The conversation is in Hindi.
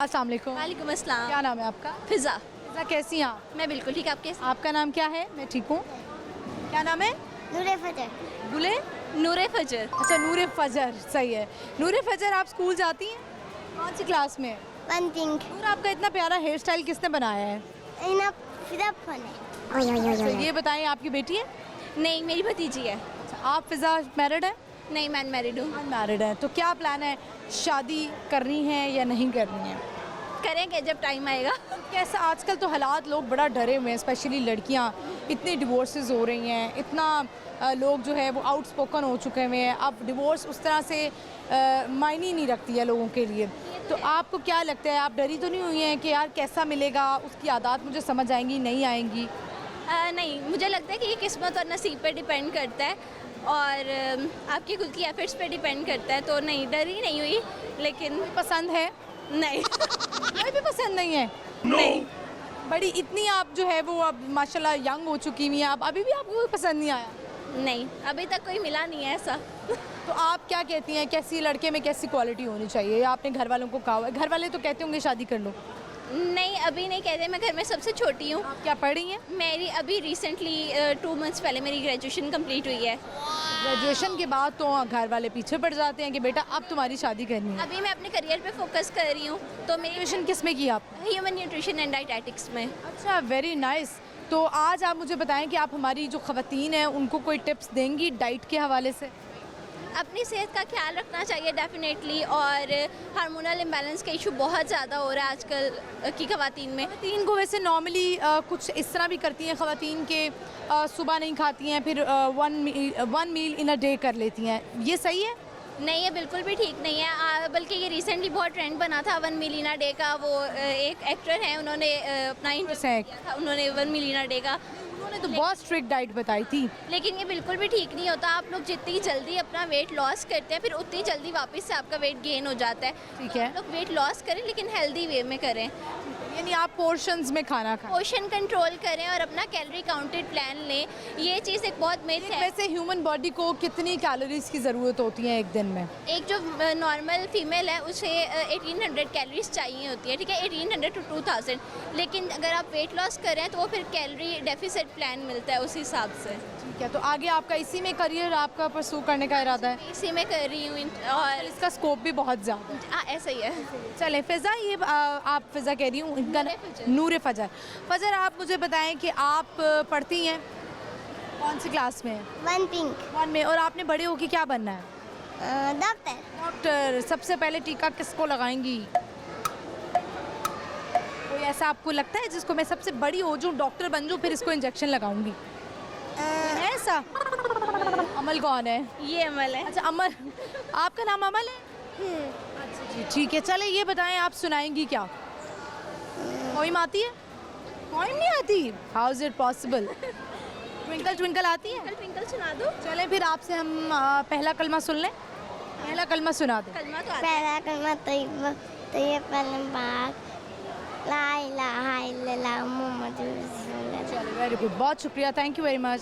अस्सलाम वालेकुम। वालेकुम अस्सलाम। क्या नाम है आपका? फिज़ा। फिज़ा, कैसी हैं आप? मैं बिल्कुल ठीक, आप कैसे? आपका नाम क्या है? मैं ठीक हूँ। क्या नाम है? नूरे फजर। बुले? नूरे फजर। अच्छा, नूरे फजर, सही है। नूरे फजर, आप स्कूल जाती हैं? कौन सी क्लास में? वन थिंग नूर, आपका इतना प्यारा हेयर स्टाइल किसने बनाया है? इन फिदा फने। अच्छा, ये बताएं, आपकी बेटी है? नहीं, मेरी भतीजी है। अच्छा, आप फिज़ा मैरिड है? नहीं, मैं मैरिड हूँ। अनमैरिड है। तो क्या प्लान है, शादी करनी है या नहीं करनी है? करेंगे जब टाइम आएगा। कैसा आजकल तो हालात, लोग बड़ा डरे हुए हैं, स्पेशली लड़कियां। इतनी डिवोर्सेस हो रही हैं, इतना लोग जो है वो आउटस्पोकन हो चुके हुए हैं। अब डिवोर्स उस तरह से मायने नहीं रखती है लोगों के लिए। तो आपको क्या लगता है, आप डरी तो नहीं हुई हैं कि यार कैसा मिलेगा, उसकी आदत मुझे समझ आएंगी नहीं आएंगी? नहीं, मुझे लगता है कि ये किस्मत और नसीब पे डिपेंड करता है और आपकी खुद की एफर्ट्स पे डिपेंड करता है। तो नहीं, डरी नहीं हुई, लेकिन पसंद है? नहीं। कोई भी पसंद नहीं है? नहीं। बड़ी इतनी आप जो है वो अब माशाल्लाह यंग हो चुकी हुई हैं, आप अभी भी आपको कोई पसंद नहीं आया? नहीं, अभी तक कोई मिला नहीं है ऐसा। तो आप क्या कहती हैं, कैसी लड़के में कैसी क्वालिटी होनी चाहिए? आपने घर वालों को कहा हुआ है, घर वाले तो कहते होंगे शादी कर लो। नहीं, अभी नहीं कहते। मैं घर में सबसे छोटी हूँ। आप क्या पढ़ रही हैं? मेरी अभी रिसेंटली 2 मंथ्स पहले मेरी ग्रेजुएशन कंप्लीट हुई है। ग्रेजुएशन के बाद तो घर वाले पीछे पड़ जाते हैं कि बेटा अब तुम्हारी शादी करनी है। अभी मैं अपने करियर पे फोकस कर रही हूँ। तो मेरी ग्रेजुएशन किस में की आप? ह्यूमन न्यूट्रिशन एंड डाइटेटिक्स में। अच्छा, वेरी नाइस। तो आज आप मुझे बताएं कि आप हमारी जो ख़वातीन हैं उनको कोई टिप्स देंगी डाइट के हवाले से? अपनी सेहत का ख्याल रखना चाहिए डेफिनेटली, और हार्मोनल इम्बैलेंस का इशू बहुत ज़्यादा हो रहा है आजकल की ख़वातीन में। ख़वातीन को वैसे नॉर्मली कुछ इस तरह भी करती हैं ख़वातीन के, सुबह नहीं खाती हैं, फिर one meal in a day कर लेती हैं, ये सही है? नहीं, ये बिल्कुल भी ठीक नहीं है। बल्कि ये रिसेंटली बहुत ट्रेंड बना था 1 मील इन अ डे का। वो एक एक्टर हैं, उन्होंने अपना इंटरव्यू किया था, उन्होंने 1 मील इन अ डे का। उन्होंने तो बहुत स्ट्रिक्ट डाइट बताई थी। लेकिन ये बिल्कुल भी ठीक नहीं होता। आप लोग जितनी जल्दी अपना वेट लॉस करते हैं, फिर उतनी जल्दी वापस से आपका वेट गेन हो जाता है। ठीक है। आप लोग वेट लॉस करें, लेकिन हेल्दी वे में करें। यानी आप पोर्शंस में खाना खाएं। पोर्शन कंट्रोल करें और अपना कैलोरी काउंटेड प्लान लें। ये चीज़ एक बहुत मिथ है। वैसे ह्यूमन बॉडी को कितनी कैलोरीज की ज़रूरत होती है एक दिन में? एक जो नॉर्मल फीमेल है उसे 1800 कैलोरीज चाहिए होती है, ठीक है, 1800 to 2000। लेकिन अगर आप वेट लॉस करें तो वो फिर कैलोरी डेफिसिट प्लान मिलता है उस हिसाब से। ठीक है। तो आगे आपका इसी में करियर आपका परसू करने का इरादा है? इसी में कर रही हूँ और इसका स्कोप भी बहुत ज़्यादा है। ऐसा ही है। चलें फ़िज़ा, ये आप फ़िज़ा कह रही हूँ, इनका नूरे फजर। फजर, आप मुझे बताएं कि आप पढ़ती हैं कौन सी क्लास में? वन थिंग 1 में। और आपने बड़े होके क्या बनना है? डॉक्टर। डॉक्टर। सबसे पहले टीका किसको लगाएंगी? कोई ऐसा आपको लगता है जिसको मैं सबसे बड़ी हो जाऊँ, डॉक्टर बन जाऊँ, फिर इसको इंजेक्शन लगाऊंगी? है ऐसा? अमल कौन है? ये अमल है। अच्छा, अमल। आपका नाम अमल है? अच्छा जी, ठीक है। चले, ये बताएं, आप सुनाएंगी क्या? पोइम आती है? पोइम नहीं आती? How is it possible? Twinkle twinkle आती है? ट्विंकल सुना दो। चले फिर आपसे हम पहला कलमा सुन लें। पहला कलमा सुना दो। कलमा तो आता है। पहला कलमा तैयब पाक ला इलाहा इल्लल्लाह मुहम्मदुर रसूलुल्लाह। चलो, वेरी गुड, बहुत शुक्रिया, थैंक यू वेरी मच।